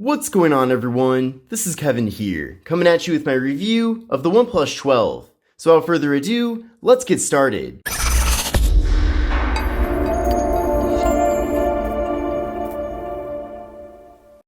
What's going on, everyone? This is Kevin here, coming at you with my review of the OnePlus 12. So without further ado, let's get started.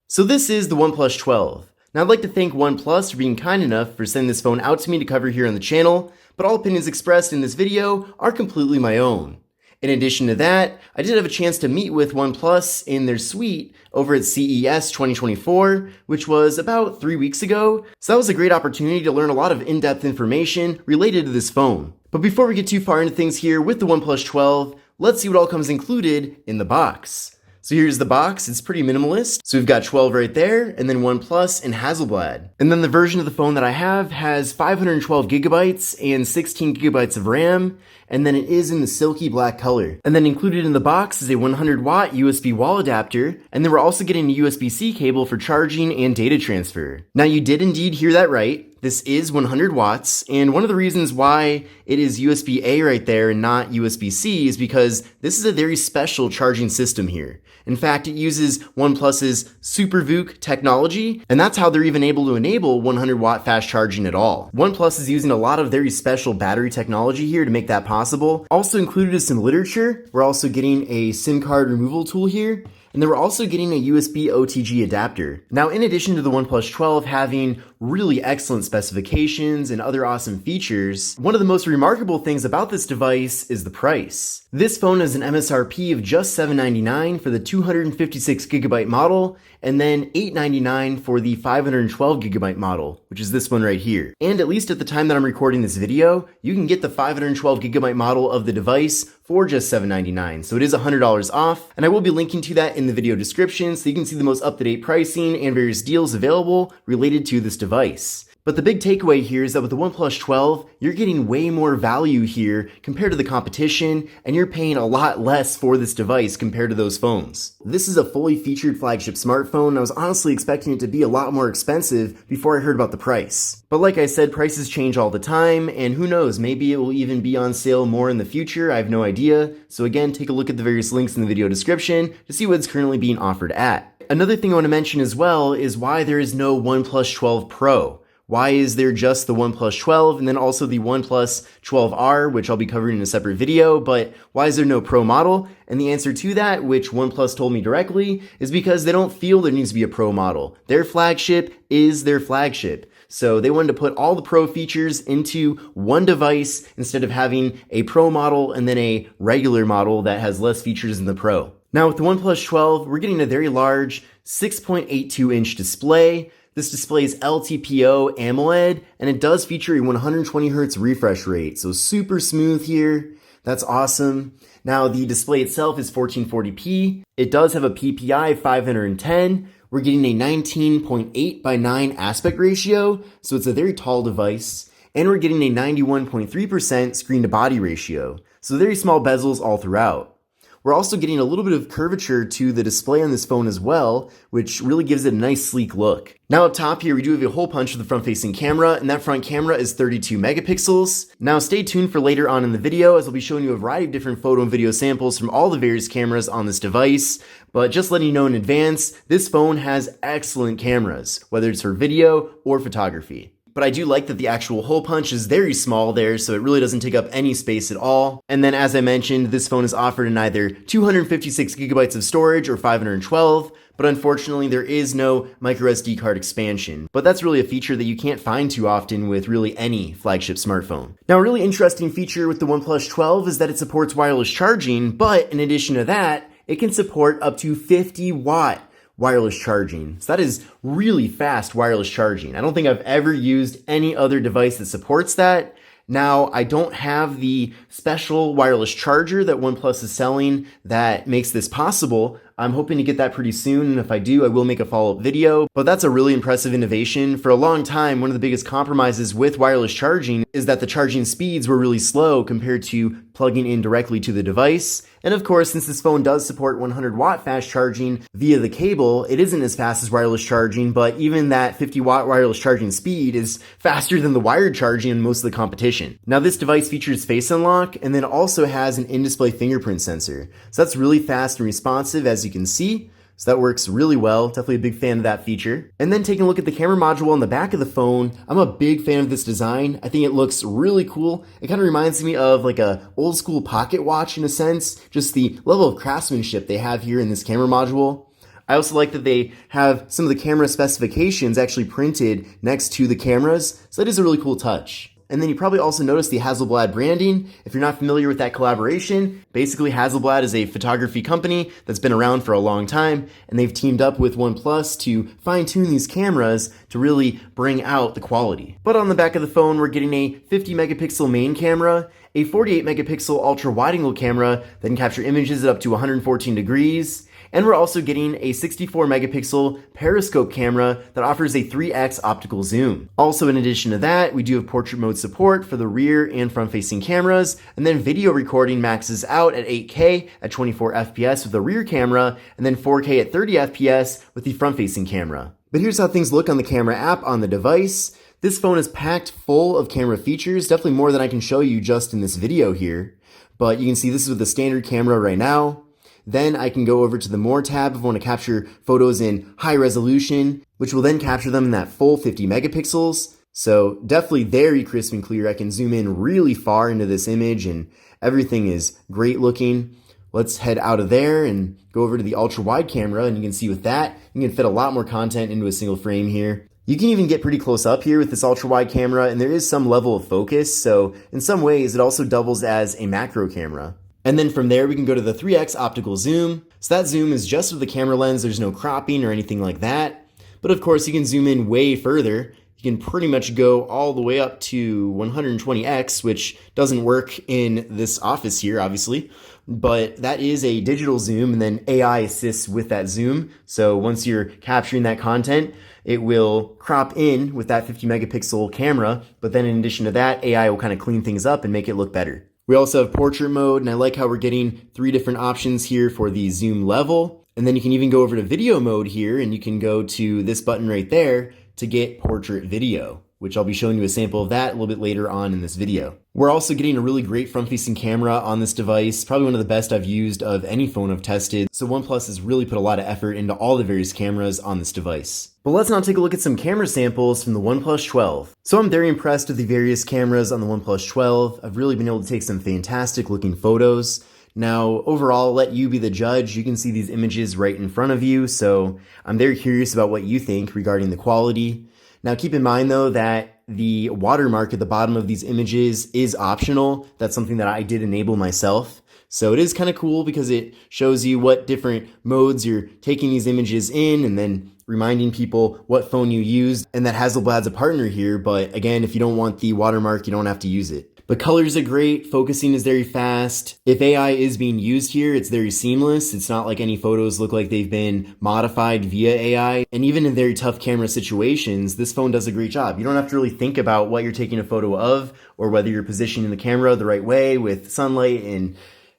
So this is the OnePlus 12. Now I'd like to thank OnePlus for being kind enough for sending this phone out to me to cover here on the channel, but all opinions expressed in this video are completely my own. In addition to that, I did have a chance to meet with OnePlus in their suite over at CES 2024, which was about 3 weeks ago, so that was a great opportunity to learn a lot of in-depth information related to this phone. But before we get too far into things here with the OnePlus 12, let's see what all comes included in the box. So here's the box, it's pretty minimalist. So we've got 12 right there, and then OnePlus and Hasselblad. And then the version of the phone that I have has 512 gigabytes and 16 gigabytes of RAM, and then it is in the silky black color. And then included in the box is a 100 watt USB wall adapter, and then we're also getting a USB-C cable for charging and data transfer. Now you did indeed hear that right. This is 100 watts, and one of the reasons why it is USB-A right there and not USB-C is because this is a very special charging system here. In fact, it uses OnePlus's SuperVOOC technology, and that's how they're even able to enable 100 watt fast charging at all. OnePlus is using a lot of very special battery technology here to make that possible. Also included is some literature. We're also getting a SIM card removal tool here. And then we're also getting a USB OTG adapter. Now, in addition to the OnePlus 12 having really excellent specifications and other awesome features, one of the most remarkable things about this device is the price. This phone has an MSRP of just $799 for the 256 gigabyte model, and then $899 for the 512 gigabyte model, which is this one right here. And at least at the time that I'm recording this video, you can get the 512 gigabyte model of the device for just $799, so it is $100 off, and I will be linking to that in the video description so you can see the most up-to-date pricing and various deals available related to this device. But the big takeaway here is that with the OnePlus 12, you're getting way more value here compared to the competition, and you're paying a lot less for this device compared to those phones. This is a fully featured flagship smartphone, and I was honestly expecting it to be a lot more expensive before I heard about the price. But like I said, prices change all the time, and who knows, maybe it will even be on sale more in the future, I have no idea. So again, take a look at the various links in the video description to see what it's currently being offered at. Another thing I want to mention as well is why there is no OnePlus 12 Pro. Why is there just the OnePlus 12 and then also the OnePlus 12R, which I'll be covering in a separate video, but why is there no Pro model? And the answer to that, which OnePlus told me directly, is because they don't feel there needs to be a Pro model. Their flagship is their flagship. So they wanted to put all the Pro features into one device instead of having a Pro model and then a regular model that has less features than the Pro. Now with the OnePlus 12, we're getting a very large 6.82 inch display. This display is LTPO AMOLED, and it does feature a 120 Hz refresh rate, so super smooth here. That's awesome. Now, the display itself is 1440p. It does have a PPI 510. We're getting a 19.8 by 9 aspect ratio, so it's a very tall device. And we're getting a 91.3% screen-to-body ratio, so very small bezels all throughout. We're also getting a little bit of curvature to the display on this phone as well, which really gives it a nice sleek look. Now up top here, we do have a hole punch for the front-facing camera, and that front camera is 32 megapixels. Now stay tuned for later on in the video, as I'll be showing you a variety of different photo and video samples from all the various cameras on this device. But just letting you know in advance, this phone has excellent cameras, whether it's for video or photography. But I do like that the actual hole punch is very small there, so it really doesn't take up any space at all. And then as I mentioned, this phone is offered in either 256 gigabytes of storage or 512, but unfortunately there is no microSD card expansion. But that's really a feature that you can't find too often with really any flagship smartphone. Now a really interesting feature with the OnePlus 12 is that it supports wireless charging, but in addition to that, it can support up to 50 watt wireless charging. So that is really fast wireless charging. I don't think I've ever used any other device that supports that. Now, I don't have the special wireless charger that OnePlus is selling that makes this possible. I'm hoping to get that pretty soon, and if I do, I will make a follow-up video. But that's a really impressive innovation. For a long time, one of the biggest compromises with wireless charging is that the charging speeds were really slow compared to plugging in directly to the device. And of course, since this phone does support 100 watt fast charging via the cable, it isn't as fast as wireless charging, but even that 50 watt wireless charging speed is faster than the wired charging in most of the competition. Now this device features Face Unlock and then also has an in-display fingerprint sensor. So that's really fast and responsive, as you can see. So that works really well. Definitely a big fan of that feature. And then taking a look at the camera module on the back of the phone, I'm a big fan of this design. I think it looks really cool. It kind of reminds me of like a old school pocket watch in a sense, just the level of craftsmanship they have here in this camera module. I also like that they have some of the camera specifications actually printed next to the cameras, so that is a really cool touch. And then you probably also noticed the Hasselblad branding. If you're not familiar with that collaboration, basically Hasselblad is a photography company that's been around for a long time, and they've teamed up with OnePlus to fine-tune these cameras to really bring out the quality. But on the back of the phone, we're getting a 50 megapixel main camera, a 48 megapixel ultra wide angle camera that can capture images at up to 114 degrees, and we're also getting a 64 megapixel periscope camera that offers a 3x optical zoom. Also, in addition to that, we do have portrait mode support for the rear and front facing cameras, and then video recording maxes out at 8K at 24 FPS with the rear camera, and then 4K at 30 FPS with the front facing camera. But here's how things look on the camera app on the device. This phone is packed full of camera features, definitely more than I can show you just in this video here. But you can see this is with the standard camera right now. Then I can go over to the More tab if I want to capture photos in high resolution, which will then capture them in that full 50 megapixels. So definitely very crisp and clear. I can zoom in really far into this image and everything is great looking. Let's head out of there and go over to the ultra wide camera, and you can see with that, you can fit a lot more content into a single frame here. You can even get pretty close up here with this ultra wide camera, and there is some level of focus. So in some ways, it also doubles as a macro camera. And then from there, we can go to the 3x optical zoom. So that zoom is just with the camera lens. There's no cropping or anything like that. But of course, you can zoom in way further. You can pretty much go all the way up to 120x, which doesn't work in this office here, obviously. But that is a digital zoom, and then AI assists with that zoom. So once you're capturing that content, it will crop in with that 50 megapixel camera. But then in addition to that, AI will kind of clean things up and make it look better. We also have portrait mode, and I like how we're getting 3 different options here for the zoom level. And then you can even go over to video mode here, and you can go to this button right there to get portrait video, which I'll be showing you a sample of that a little bit later on in this video. We're also getting a really great front-facing camera on this device, probably one of the best I've used of any phone I've tested. So OnePlus has really put a lot of effort into all the various cameras on this device. But let's now take a look at some camera samples from the OnePlus 12. So I'm very impressed with the various cameras on the OnePlus 12. I've really been able to take some fantastic looking photos. Now, overall, I'll let you be the judge. You can see these images right in front of you, so I'm very curious about what you think regarding the quality. Now, keep in mind, though, that the watermark at the bottom of these images is optional. That's something that I did enable myself. So it is kind of cool because it shows you what different modes you're taking these images in, and then reminding people what phone you used, and that Hasselblad's a partner here. But again, if you don't want the watermark, you don't have to use it. But colors are great, focusing is very fast. If AI is being used here, it's very seamless. It's not like any photos look like they've been modified via AI. And even in very tough camera situations, this phone does a great job. You don't have to really think about what you're taking a photo of, or whether you're positioning the camera the right way with sunlight and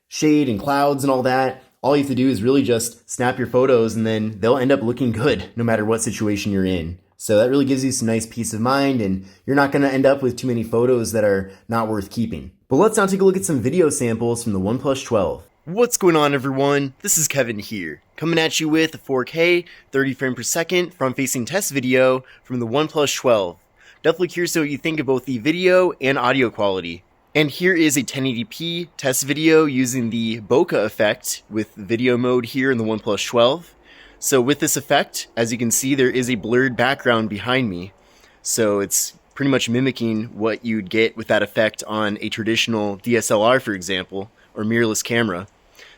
shade and clouds and all that. All you have to do is really just snap your photos, and then they'll end up looking good no matter what situation you're in. So that really gives you some nice peace of mind, and you're not going to end up with too many photos that are not worth keeping. But let's now take a look at some video samples from the OnePlus 12. What's going on, everyone? This is Kevin here, coming at you with a 4K, 30 frame per second front-facing test video from the OnePlus 12. Definitely curious to know what you think of both the video and audio quality. And here is a 1080p test video using the bokeh effect with video mode here in the OnePlus 12. So with this effect, as you can see, there is a blurred background behind me. So it's pretty much mimicking what you'd get with that effect on a traditional DSLR, for example, or mirrorless camera.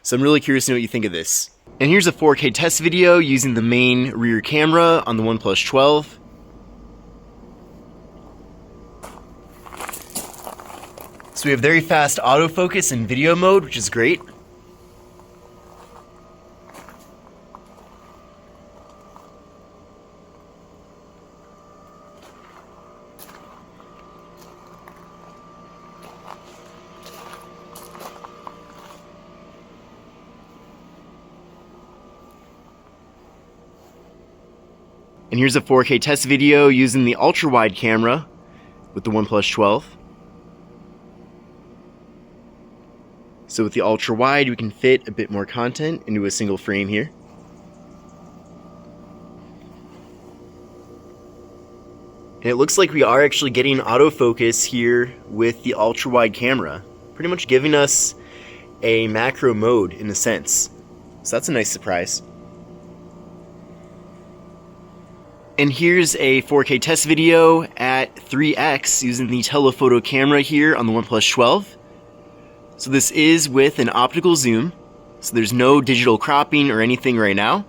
So I'm really curious to know what you think of this. And here's a 4K test video using the main rear camera on the OnePlus 12. So we have very fast autofocus in video mode, which is great. And here's a 4K test video using the ultra-wide camera with the OnePlus 12. So with the ultra-wide, we can fit a bit more content into a single frame here. And it looks like we are actually getting autofocus here with the ultra-wide camera, pretty much giving us a macro mode in a sense. So that's a nice surprise. And here's a 4K test video at 3x using the telephoto camera here on the OnePlus 12. So this is with an optical zoom, so there's no digital cropping or anything right now.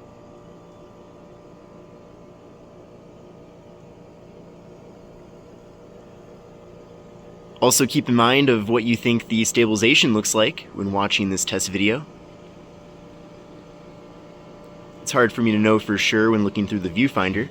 Also keep in mind of what you think the stabilization looks like when watching this test video. It's hard for me to know for sure when looking through the viewfinder.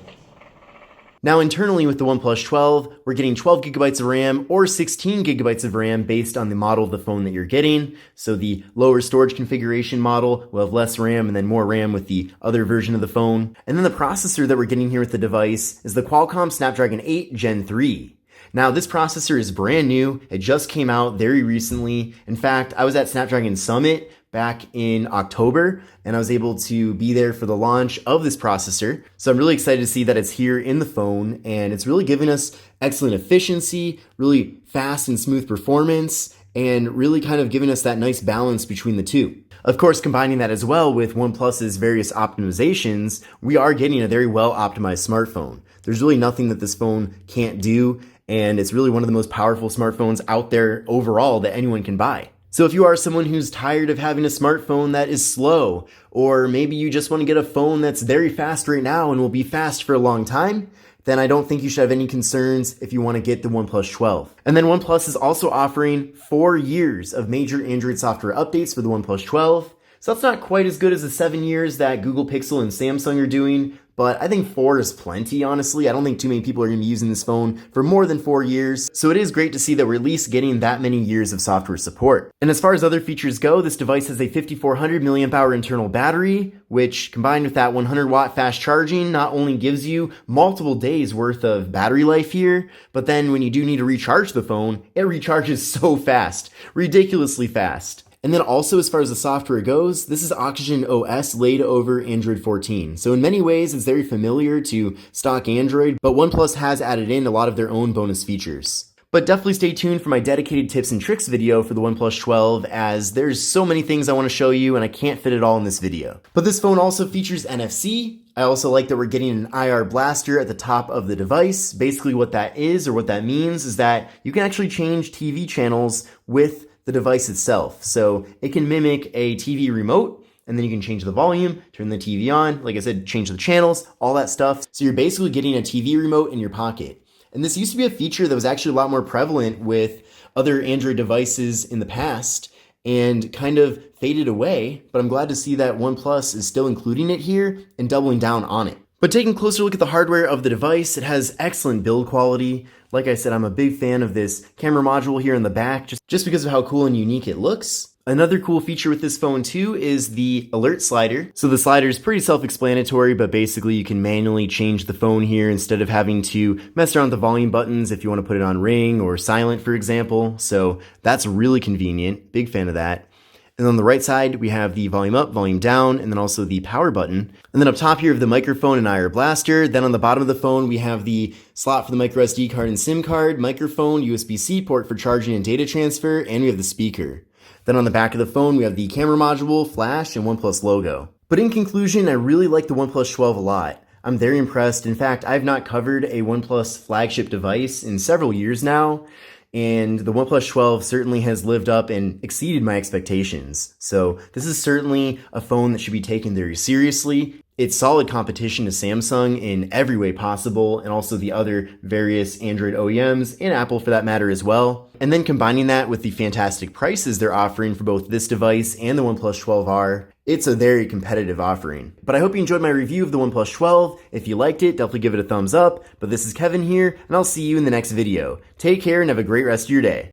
Now internally with the OnePlus 12, we're getting 12 gigabytes of RAM or 16 gigabytes of RAM based on the model of the phone that you're getting. So the lower storage configuration model will have less RAM and then more RAM with the other version of the phone. And then the processor that we're getting here with the device is the Qualcomm Snapdragon 8 Gen 3. Now this processor is brand new. It just came out very recently. In fact, I was at Snapdragon Summit back in October, and I was able to be there for the launch of this processor. So I'm really excited to see that it's here in the phone, and it's really giving us excellent efficiency, really fast and smooth performance, and really kind of giving us that nice balance between the two. Of course, combining that as well with OnePlus's various optimizations, we are getting a very well optimized smartphone. There's really nothing that this phone can't do, and it's really one of the most powerful smartphones out there overall that anyone can buy. So if you are someone who's tired of having a smartphone that is slow, or maybe you just want to get a phone that's very fast right now and will be fast for a long time, then I don't think you should have any concerns if you want to get the OnePlus 12. And then OnePlus is also offering 4 years of major Android software updates for the OnePlus 12. So that's not quite as good as the 7 years that Google Pixel and Samsung are doing, but I think 4 is plenty, honestly. I don't think too many people are going to be using this phone for more than 4 years. So it is great to see that we're at least getting that many years of software support. And as far as other features go, this device has a 5400 milliamp hour internal battery, which combined with that 100 watt fast charging not only gives you multiple days worth of battery life here, but then when you do need to recharge the phone, it recharges so fast, ridiculously fast. And then also as far as the software goes, this is Oxygen OS laid over Android 14. So in many ways, it's very familiar to stock Android, but OnePlus has added in a lot of their own bonus features. But definitely stay tuned for my dedicated tips and tricks video for the OnePlus 12, as there's so many things I want to show you and I can't fit it all in this video. But this phone also features NFC. I also like that we're getting an IR blaster at the top of the device. Basically what that is, or what that means, is that you can actually change TV channels with the device itself. So it can mimic a TV remote, and then you can change the volume, turn the TV on, like I said, change the channels, all that stuff. So you're basically getting a TV remote in your pocket. And this used to be a feature that was actually a lot more prevalent with other Android devices in the past and kind of faded away, but I'm glad to see that OnePlus is still including it here and doubling down on it. But taking a closer look at the hardware of the device, it has excellent build quality. Like I said, I'm a big fan of this camera module here in the back, just because of how cool and unique it looks. Another cool feature with this phone too is the alert slider. So the slider is pretty self-explanatory, but basically you can manually change the phone here instead of having to mess around with the volume buttons if you want to put it on ring or silent, for example. So that's really convenient. Big fan of that. And on the right side, we have the volume up, volume down, and then also the power button. And then up top here, we have the microphone and IR blaster. Then on the bottom of the phone, we have the slot for the micro SD card and SIM card, microphone, USB-C port for charging and data transfer, and we have the speaker. Then on the back of the phone, we have the camera module, flash, and OnePlus logo. But in conclusion, I really like the OnePlus 12 a lot. I'm very impressed. In fact, I've not covered a OnePlus flagship device in several years now. And the OnePlus 12 certainly has lived up and exceeded my expectations. So this is certainly a phone that should be taken very seriously. It's solid competition to Samsung in every way possible, and also the other various Android OEMs, and Apple for that matter as well. And then combining that with the fantastic prices they're offering for both this device and the OnePlus 12R, it's a very competitive offering. But I hope you enjoyed my review of the OnePlus 12. If you liked it, definitely give it a thumbs up. But this is Kevin here, and I'll see you in the next video. Take care and have a great rest of your day.